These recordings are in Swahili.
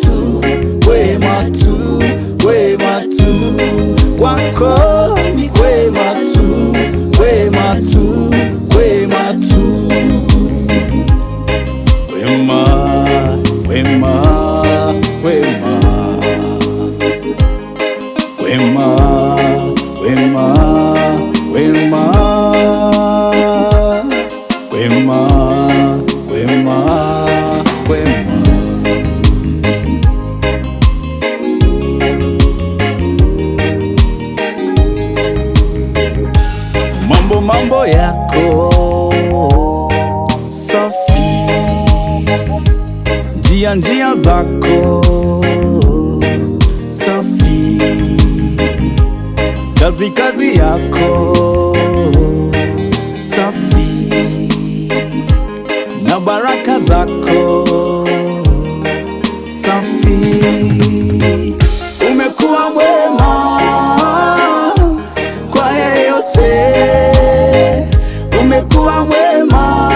tu, wema tu, wema tu. Kwako ni wema tu, wema tu, wema tu. Wema, wema, wema, wema, wema, wema, wema, wema, wema. Mambo yako safi, njia zako safi, kazi yako safi, na baraka zako safi. Umekuwa mwema kwa yeyote, umekuwa mwema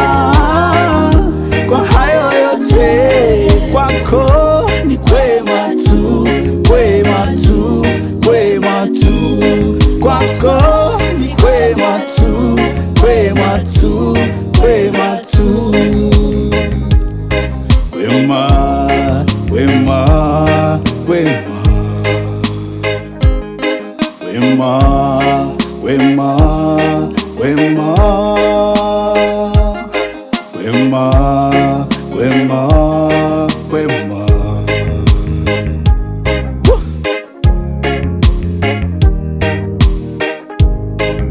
kwa hayo yote. Kwako ni kwema tu, kwema tu, kwema tu. Kwako ni kwema tu, kwema tu, kwema tu. Wema, wema, wema, wema, wema, wema, wema, wema, wema.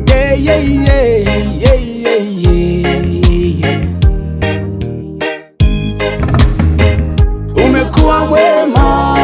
Yeah, yeah, yeah, yeah, yeah. Umekuwa mwema